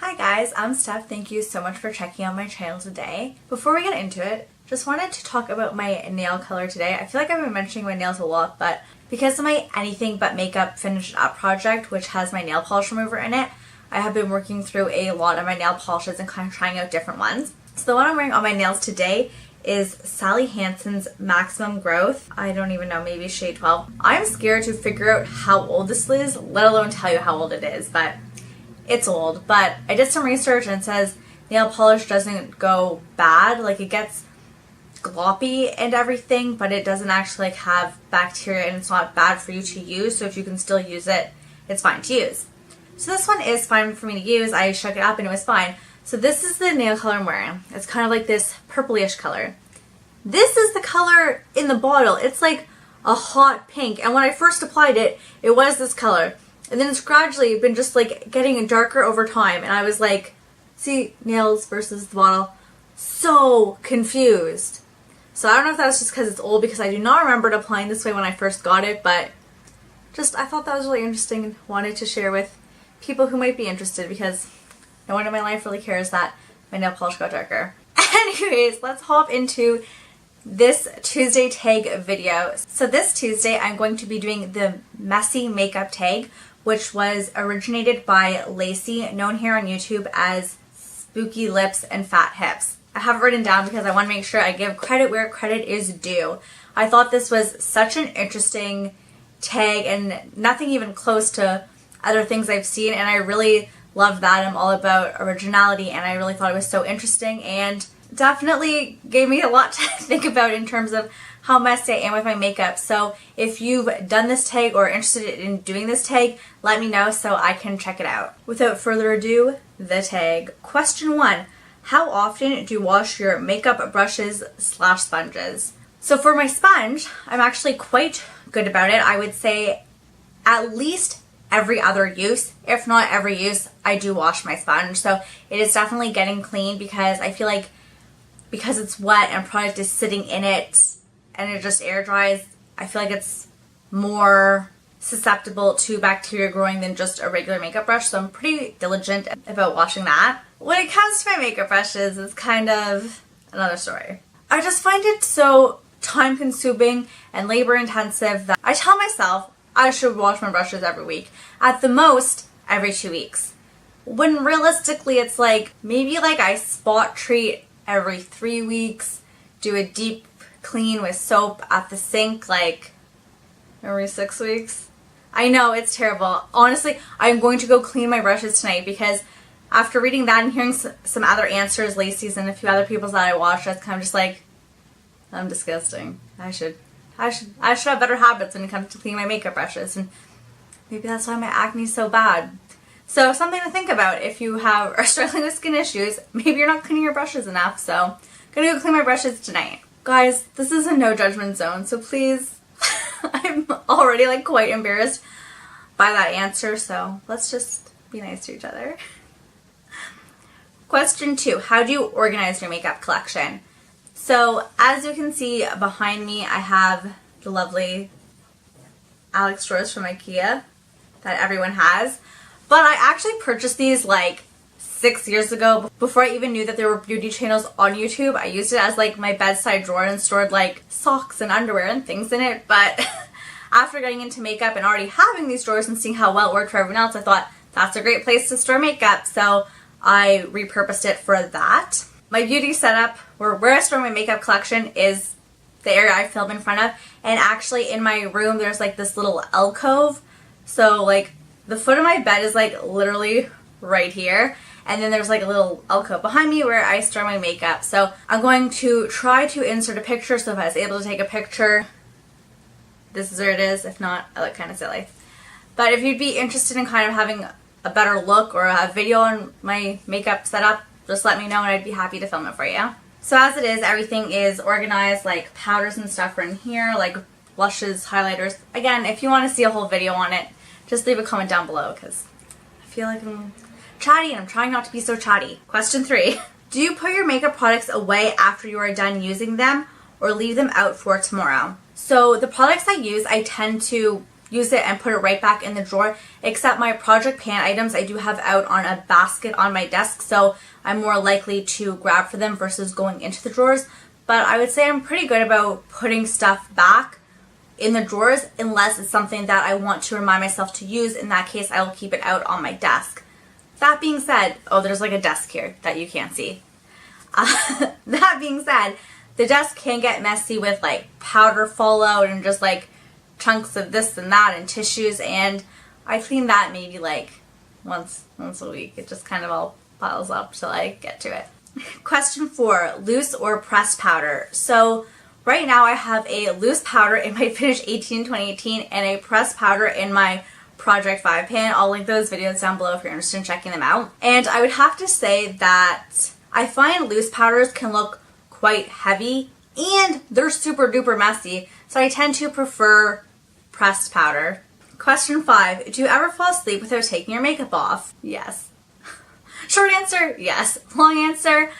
Hi guys, I'm Steph. Thank you so much for checking out my channel today. Before we get into it, just wanted to talk about my nail color today. I feel like I've been mentioning my nails a lot, but because of my anything but makeup finish up project, which has my nail polish remover in it, I have been working through a lot of my nail polishes and kind of trying out different ones. So the one I'm wearing on my nails today is Sally Hansen's Maximum Growth. I don't even know, maybe shade 12. I'm scared to figure out how old this is, let alone tell you how old it is, but it's old. But I did some research and it says nail polish doesn't go bad. Like, it gets gloppy and everything, but it doesn't actually have bacteria and it's not bad for you to use. So if you can still use it, it's fine to use. So this one is fine for me to use. I shook it up and it was fine. So this is the nail color I'm wearing. It's kind of like this purplish color. This is the color in the bottle. It's like a hot pink. And when I first applied it, it was this color. And then it's gradually been just like getting darker over time. And I was like, see, nails versus the bottle. So confused. So I don't know if that's just because it's old, because I do not remember it applying this way when I first got it. But just, I thought that was really interesting and wanted to share with people who might be interested, because no one in my life really cares that my nail polish got darker. Anyways, let's hop into this Tuesday tag video. So this Tuesday, I'm going to be doing the messy makeup tag, which was originated by Lacey, known here on YouTube as Spooky Lips and Fat Hips. I have it written down because I want to make sure I give credit where credit is due. I thought this was such an interesting tag and nothing even close to other things I've seen, and I really love that. I'm all about originality, and I really thought it was so interesting and definitely gave me a lot to think about in terms of how messy I am with my makeup. So if you've done this tag or are interested in doing this tag, let me know so I can check it out. Without further ado, the tag. Question 1. How often do you wash your makeup brushes / sponges? So for my sponge, I'm actually quite good about it. I would say at least every other use, if not every use, I do wash my sponge. So it is definitely getting clean, because I feel like because it's wet and product is sitting in it and it just air dries, I feel like it's more susceptible to bacteria growing than just a regular makeup brush. So I'm pretty diligent about washing that. When it comes to my makeup brushes, it's kind of another story. I just find it so time consuming and labor intensive that I tell myself I should wash my brushes every week. At the most, every 2 weeks. When realistically, it's like, maybe like I spot treat every 3 weeks, do a deep clean with soap at the sink like every 6 weeks. I know, it's terrible. Honestly, I'm going to go clean my brushes tonight, because after reading that and hearing some other answers, Lacey's and a few other people's that I watched, I was kind of just like, I'm disgusting. I should have better habits when it comes to cleaning my makeup brushes, and maybe that's why my acne is so bad. So something to think about if you are struggling with skin issues. Maybe you're not cleaning your brushes enough. So I'm gonna go clean my brushes tonight. Guys, this is a no judgment zone, so please, I'm already like quite embarrassed by that answer, so let's just be nice to each other. Question 2, how do you organize your makeup collection? So as you can see behind me, I have the lovely Alex drawers from IKEA that everyone has. But I actually purchased these like 6 years ago, before I even knew that there were beauty channels on YouTube. I used it as like my bedside drawer and stored like socks and underwear and things in it. But after getting into makeup and already having these drawers and seeing how well it worked for everyone else, I thought that's a great place to store makeup. So I repurposed it for that. My beauty setup, where I store my makeup collection, is the area I film in front of. And actually in my room, there's like this little alcove. So like the foot of my bed is like literally right here. And then there's like a little alcove behind me where I store my makeup. So I'm going to try to insert a picture. So if I was able to take a picture, this is where it is. If not, I look kind of silly. But if you'd be interested in kind of having a better look or a video on my makeup setup, just let me know and I'd be happy to film it for you. So as it is, everything is organized, like powders and stuff are in here, like blushes, highlighters. Again, if you want to see a whole video on it, just leave a comment down below, because I feel like I'm chatty and I'm trying not to be so chatty. Question 3. Do you put your makeup products away after you are done using them, or leave them out for tomorrow? So the products I use, I tend to use it and put it right back in the drawer, except my project pan items I do have out on a basket on my desk, so I'm more likely to grab for them versus going into the drawers. But I would say I'm pretty good about putting stuff back in the drawers unless it's something that I want to remind myself to use. In that case, I will keep it out on my desk. That being said, oh, there's like a desk here that you can't see. That being said, the desk can get messy with like powder fallout and just like chunks of this and that and tissues, and I clean that maybe like once a week. It just kind of all piles up till I get to it. Question 4, loose or pressed powder. So right now I have a loose powder in my Finish 18 2018 and a pressed powder in my Project 5 pan. I'll link those videos down below if you're interested in checking them out. And I would have to say that I find loose powders can look quite heavy and they're super duper messy, so I tend to prefer pressed powder. Question 5, do you ever fall asleep without taking your makeup off? Yes. Short answer, yes. Long answer,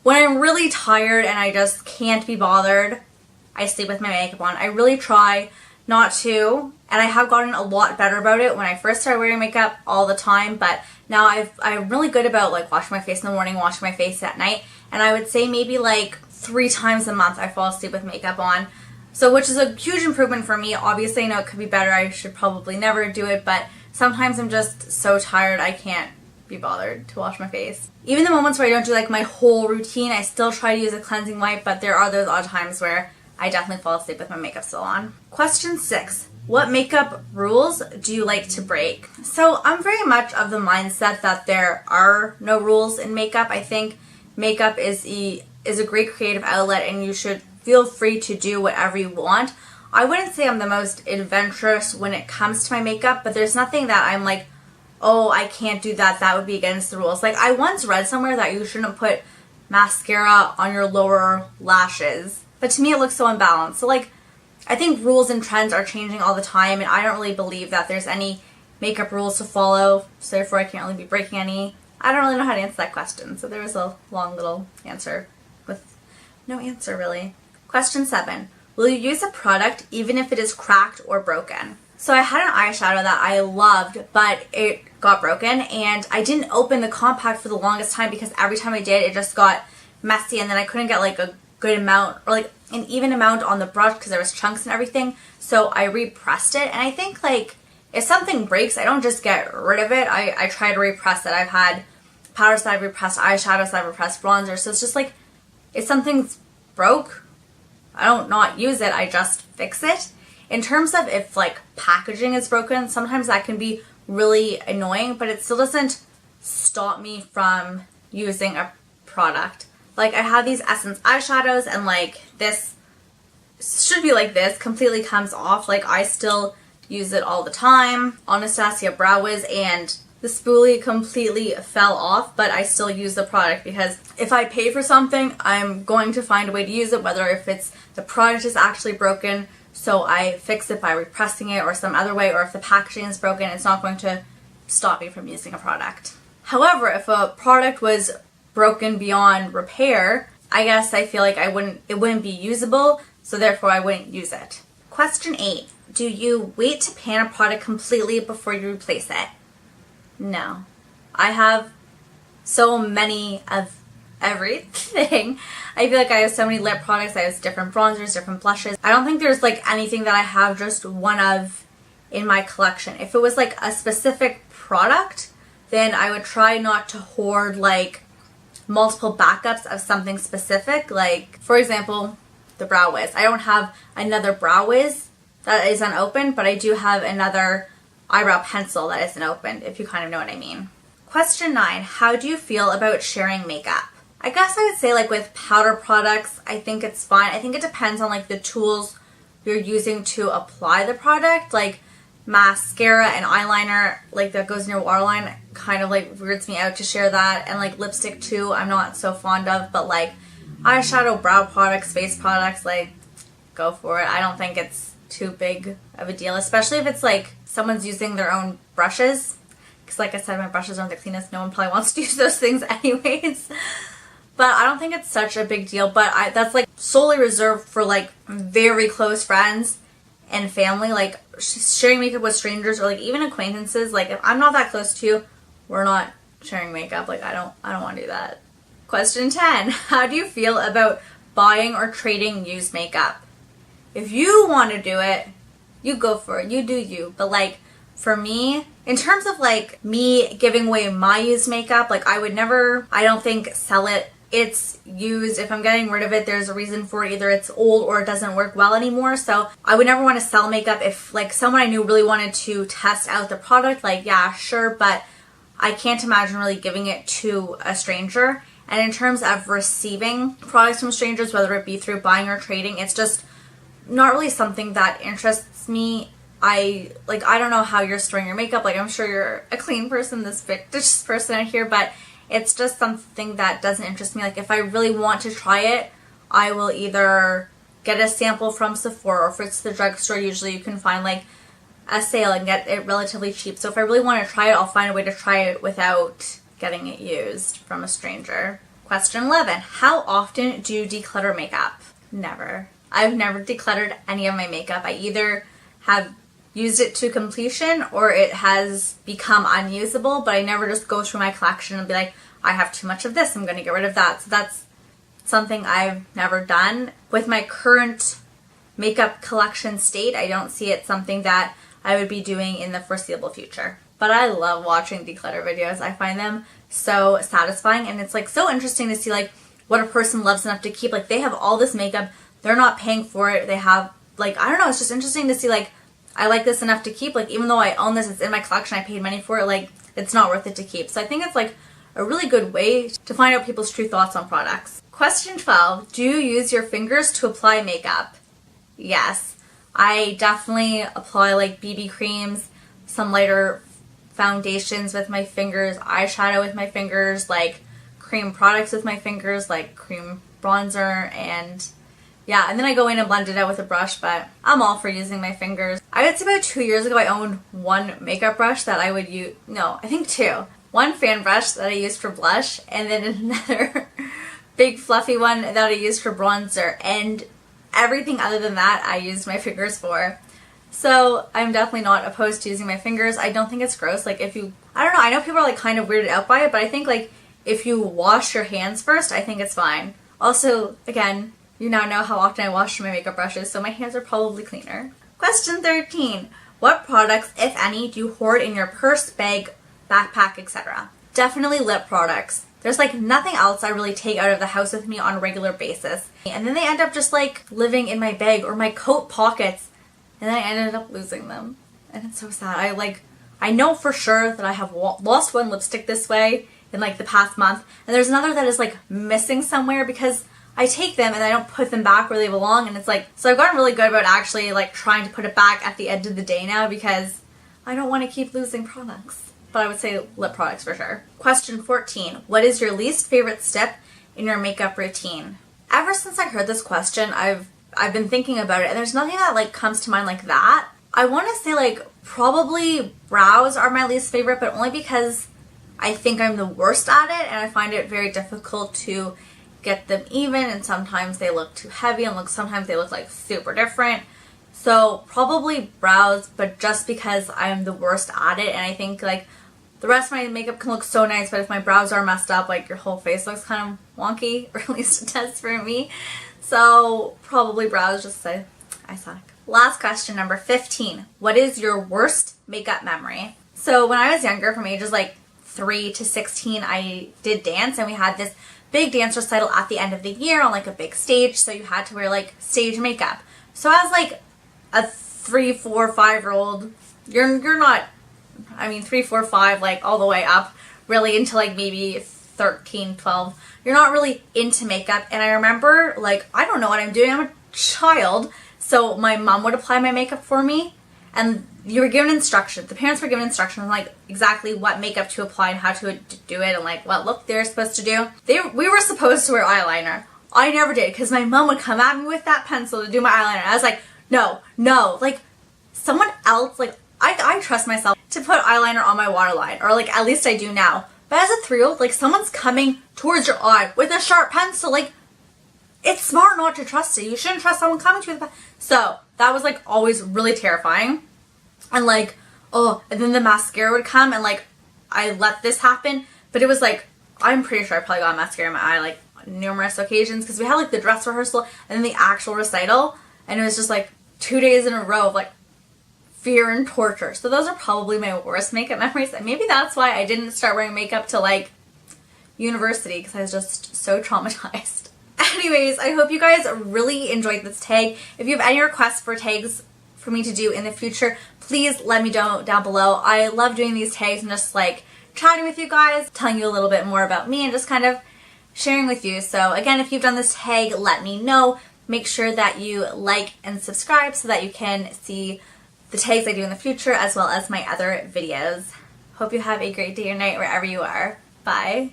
when I'm really tired and I just can't be bothered, I sleep with my makeup on. I really try not to, and I have gotten a lot better about it. When I first started wearing makeup all the time, but now I'm really good about like washing my face in the morning, washing my face at night, and I would say maybe like 3 times a month I fall asleep with makeup on. So, which is a huge improvement for me. Obviously, I know it could be better. I should probably never do it, but sometimes I'm just so tired I can't be bothered to wash my face. Even the moments where I don't do like my whole routine, I still try to use a cleansing wipe, but there are those odd times where I definitely fall asleep with my makeup still on. Question 6. What makeup rules do you like to break? So I'm very much of the mindset that there are no rules in makeup. I think makeup is a great creative outlet and you should feel free to do whatever you want. I wouldn't say I'm the most adventurous when it comes to my makeup, but there's nothing that I'm like, oh, I can't do that. That would be against the rules. Like I once read somewhere that you shouldn't put mascara on your lower lashes. But to me, it looks so unbalanced. So, like, I think rules and trends are changing all the time, and I don't really believe that there's any makeup rules to follow, so therefore I can't really be breaking any. I don't really know how to answer that question, so there was a long little answer with no answer, really. Question 7. Will you use a product even if it is cracked or broken? So I had an eyeshadow that I loved, but it got broken, and I didn't open the compact for the longest time because every time I did, it just got messy, and then I couldn't get, like, a good amount or like an even amount on the brush because there was chunks and everything, so I repressed it. And I think like if something breaks, I don't just get rid of it. I try to repress it. I've had powders that I've repressed, eyeshadows that I've repressed, bronzer, so it's just like if something's broke, I don't not use it, I just fix it. In terms of if like packaging is broken, sometimes that can be really annoying, but it still doesn't stop me from using a product. Like, I have these Essence eyeshadows, and, like, this should be like this, completely comes off. Like, I still use it all the time. Anastasia Brow Wiz, and the spoolie completely fell off, but I still use the product because if I pay for something, I'm going to find a way to use it, whether if it's the product is actually broken, so I fix it by repressing it or some other way, or if the packaging is broken, it's not going to stop me from using a product. However, if a product was broken beyond repair, I guess I feel like it wouldn't be usable, so therefore I wouldn't use it. Question 8. Do you wait to pan a product completely before you replace it? No. I have so many of everything. I feel like I have so many lip products, I have different bronzers, different blushes. I don't think there's like anything that I have just one of in my collection. If it was like a specific product, then I would try not to hoard like multiple backups of something specific. Like, for example, the Brow Wiz. I don't have another Brow Wiz that is unopened, but I do have another eyebrow pencil that isn't opened, if you kind of know what I mean. Question 9. How do you feel about sharing makeup? I guess I would say like with powder products, I think it's fine. I think it depends on like the tools you're using to apply the product. Like mascara and eyeliner, like that goes in your waterline, kind of like weirds me out to share that. And like lipstick too, I'm not so fond of, but like eyeshadow, brow products, face products, like go for it. I don't think it's too big of a deal, especially if it's like someone's using their own brushes. Because like I said, my brushes aren't the cleanest. No one probably wants to use those things anyways. But I don't think it's such a big deal. But that's like solely reserved for like very close friends. and family, like sharing makeup with strangers or like even acquaintances, like if I'm not that close to you, we're not sharing makeup. Like I don't want to do that. Question 10. How do you feel about buying or trading used makeup? If you want to do it, you go for it. You do you. But like for me, in terms of like me giving away my used makeup, like I would never, I don't think, sell it. It's used. If I'm getting rid of it, there's a reason for it. Either it's old or it doesn't work well anymore. So I would never want to sell makeup. If like someone I knew really wanted to test out the product, like yeah, sure, but I can't imagine really giving it to a stranger. And in terms of receiving products from strangers, whether it be through buying or trading, it's just not really something that interests me. I don't know how you're storing your makeup. Like I'm sure you're a clean person, this fictitious person out here, but it's just something that doesn't interest me. Like if I really want to try it, I will either get a sample from Sephora, or if it's the drugstore, usually you can find like a sale and get it relatively cheap. So if I really want to try it, I'll find a way to try it without getting it used from a stranger. Question 11. How often do you declutter makeup? Never. I've never decluttered any of my makeup. I either have used it to completion or it has become unusable, but I never just go through my collection and be like, I have too much of this, I'm going to get rid of that. So that's something I've never done. With my current makeup collection state, I don't see it something that I would be doing in the foreseeable future. But I love watching declutter videos. I find them so satisfying, and it's like so interesting to see like what a person loves enough to keep. Like they have all this makeup, they're not paying for it, they have like, I don't know, it's just interesting to see like, I like this enough to keep, like even though I own this, it's in my collection, I paid money for it, like it's not worth it to keep. So I think it's like a really good way to find out people's true thoughts on products. Question 12. Do you use your fingers to apply makeup? Yes. I definitely apply like BB creams, some lighter foundations with my fingers, eyeshadow with my fingers, like cream products with my fingers, like cream bronzer, and yeah, and then I go in and blend it out with a brush, but I'm all for using my fingers. I would say about 2 years ago I owned one makeup brush that I would use, no, I think two. One fan brush that I used for blush, and then another big fluffy one that I used for bronzer, and everything other than that I used my fingers for. So I'm definitely not opposed to using my fingers. I don't think it's gross. Like if you, I don't know, I know people are like kind of weirded out by it, but I think like if you wash your hands first, I think it's fine. Also, again, you now know how often I wash my makeup brushes, so my hands are probably cleaner. Question 13. What products, if any, do you hoard in your purse, bag, backpack, etc.? Definitely lip products. There's like nothing else I really take out of the house with me on a regular basis. And then they end up just like living in my bag or my coat pockets, and then I ended up losing them. And it's so sad. I know for sure that I have lost one lipstick this way in like the past month, and there's another that is like missing somewhere because I take them and I don't put them back where they belong, and it's like, so I've gotten really good about actually like trying to put it back at the end of the day now because I don't want to keep losing products. But I would say lip products for sure. Question 14. What is your least favorite step in your makeup routine? Ever since I heard this question, I've been thinking about it, and there's nothing that like comes to mind like that. I want to say like probably brows are my least favorite, but only because I think I'm the worst at it, and I find it very difficult to get them even, and sometimes they look too heavy, and sometimes they look like super different. So probably brows, but just because I'm the worst at it, and I think like the rest of my makeup can look so nice, but if my brows are messed up, like your whole face looks kind of wonky, or at least it does for me. So probably brows, just say I suck. Last question, number 15. What is your worst makeup memory? So when I was younger, from ages like 3 to 16, I did dance, and we had this big dance recital at the end of the year on like a big stage, so you had to wear like stage makeup. So as like a 3, 4, 5-year-old, you're not, I mean 3, 4, 5, like all the way up really into like maybe 13, 12. You're not really into makeup, and I remember like, I don't know what I'm doing, I'm a child, so my mom would apply my makeup for me, and you were given instructions, the parents were given instructions on like exactly what makeup to apply and how to do it, and like what look they're supposed to do. We were supposed to wear eyeliner. I never did, because my mom would come at me with that pencil to do my eyeliner. I was like, no, like someone else, like I trust myself to put eyeliner on my waterline, or like at least I do now. But as a 3-year-old, like someone's coming towards your eye with a sharp pencil, like it's smart not to trust it. You shouldn't trust someone coming to you with a So that was like always really terrifying. And like, oh, and then the mascara would come and like I let this happen, but it was like, I'm pretty sure I probably got mascara in my eye like numerous occasions because we had like the dress rehearsal and then the actual recital, and it was just like 2 days in a row of like fear and torture. So those are probably my worst makeup memories, and maybe that's why I didn't start wearing makeup till like university, because I was just so traumatized. Anyways, I hope you guys really enjoyed this tag. If you have any requests for tags for me to do in the future, please let me know down below. I love doing these tags and just like chatting with you guys, telling you a little bit more about me and just kind of sharing with you. So again, if you've done this tag, let me know. Make sure that you like and subscribe so that you can see the tags I do in the future as well as my other videos. Hope you have a great day or night wherever you are. Bye.